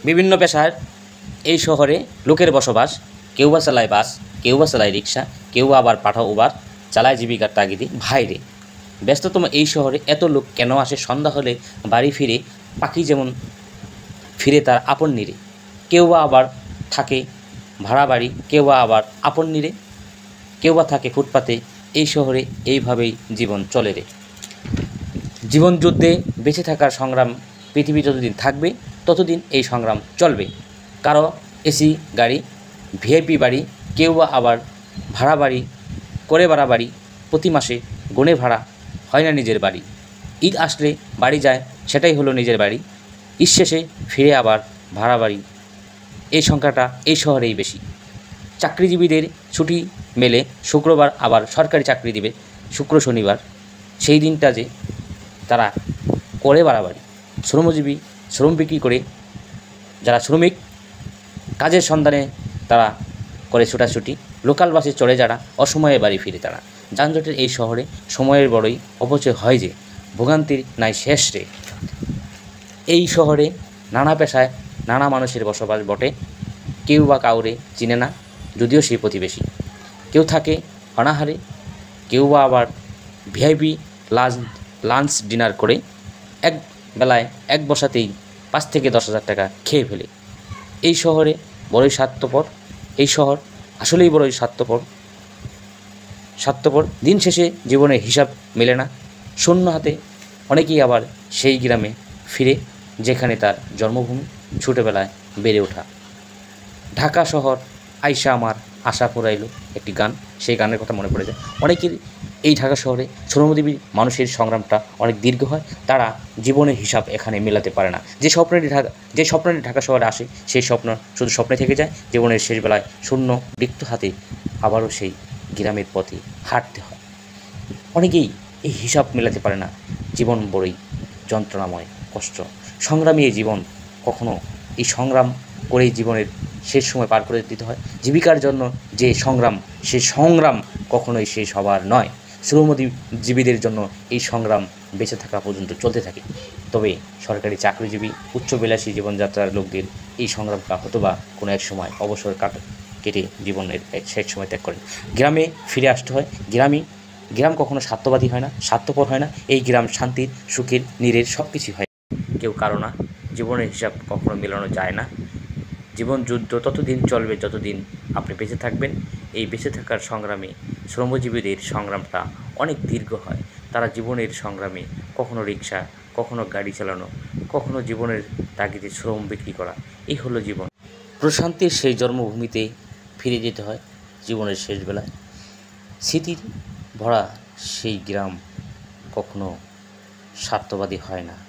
বিভিন্ন পেশার এই শহরে লোকের বসবাস। কেউ বা চালায় বাস, কেউ বা চালায় রিক্সা, কেউ আবার পাঠাও উবার চালায় জীবিকার তাগিদে বাইরে। ব্যস্ততম এই শহরে এত লোক কেন আসে? সন্ধ্যা হলে বাড়ি ফিরে পাখি যেমন ফিরে তার আপন নীড়ে। কেউ বা আবার থাকে ভাড়া বাড়ি, কেউ বা আবার আপন নীড়ে, কেউ বা থাকে ফুটপাতে। এই শহরে এইভাবেই জীবন চলে রে। জীবন যুদ্ধে বেঁচে থাকার সংগ্রাম। পৃথিবী যতদিন থাকবে ততদিন এই সংগ্রাম চলবে। কারো এসি গাড়ি, ভিআইপি বাড়ি, কেউ বা আবার ভাড়া বাড়ি করে ভাড়া বাড়ি। প্রতি মাসে গুণে ভাড়া হয় না নিজের বাড়ি। ঈদ আসলে বাড়ি যায়, সেটাই হলো নিজের বাড়ি। ঈদ শেষে ফিরে আবার ভাড়া বাড়ি। এই সংখ্যাটা এই শহরেই বেশি। চাকরিজীবীদের ছুটি মেলে শুক্রবার, আবার সরকারি চাকরি দিবে শুক্র শনিবার। সেই দিনটা যে তারা করে বাড়াবাড়ি। শ্রমজীবী শ্রম বিক্রি করে যারা শ্রমিক, কাজের সন্ধানে তারা করে ছুটাছুটি। লোকাল বাসে চড়ে যারা অসময়ে বাড়ি ফিরে তারা। যানজটের এই শহরে সময়ের বড়ই অপচয় হয় যে, ভোগান্তির নাই শেষ রে। এই শহরে নানা পেশায় নানা মানুষের বসবাস বটে। কেউ বা কাউরে চিনে না, যদিও সেই প্রতিবেশী। কেউ থাকে অনাহারে, কেউ বা আবার ভিআইপি লাঞ্চ ডিনার করে এক বেলায় এক বসাতেই 5 থেকে 10,000 টাকা খেয়ে ফেলে। এই শহরে বড়ই স্বার্থপর। এই শহর আসলেই বড়ই স্বার্থপর। দিন শেষে জীবনের হিসাব মেলে না। শূন্য হাতে অনেকেই আবার সেই গ্রামে ফিরে যেখানে তার জন্মভূমি, ছোটোবেলায় বেড়ে ওঠা। ঢাকা শহর আইসা আমার আশা ফুরাইল, একটি গান। সেই গানের কথা মনে পড়ে যায়। অনেকের এই ঢাকা শহরে শ্রমজীবী মানুষের সংগ্রামটা অনেক দীর্ঘ হয়। তারা জীবনের হিসাব এখানে মেলাতে পারে না। যে স্বপ্নটি ঢাকা শহরে আসে, সেই স্বপ্ন শুধু স্বপ্নে থেকে যায়। জীবনের শেষ বেলায় শূন্য রিক্ত হাতে আবারও সেই গ্রামের পথে হাঁটতে হয়। অনেকেই এই হিসাব মেলাতে পারে না। জীবন বড়ই যন্ত্রণাময়, কষ্ট, সংগ্রামী এই জীবন। কখনো এই সংগ্রাম করেই জীবনের শেষ সময় পার করে দিতে হয়। জীবিকার জন্য যে সংগ্রাম, সেই সংগ্রাম কখনোই শেষ হবার নয়। শ্রমজীবীদের জন্য এই সংগ্রাম বেঁচে থাকা পর্যন্ত চলতে থাকে। তবে সরকারি চাকরিজীবী উচ্চবিলাসী জীবনযাত্রার লোকদের এই সংগ্রামটা হয়তোবা কোনো এক সময় অবসর কেটে জীবনের শেষ সময় ত্যাগ করেন। গ্রামে ফিরে আসতে হয়। গ্রাম কখনো স্বার্থবাদী হয় না, স্বার্থপর হয় না। এই গ্রাম শান্তির, সুখের, নীড়ের সব কিছুই হয়। কেউ কারো না। জীবনের হিসাব কখনো মেলানো যায় না। জীবন যুদ্ধ ততদিন চলবে যতদিন আপনি বেঁচে থাকবেন। এই বেঁচে থাকার সংগ্রামে শ্রমজীবীদের সংগ্রামটা অনেক দীর্ঘ হয়। তারা জীবনের সংগ্রামে কখনো রিক্সা, কখনো গাড়ি চালানো, কখনো জীবনের তাগিদে শ্রম বিক্রি করা। এই হলো জীবন। প্রশান্তির সেই জন্মভূমিতে ফিরে যেতে হয় জীবনের শেষ বেলায়। স্মৃতির ভরা সেই গ্রাম কখনো স্বার্থবাদী হয় না।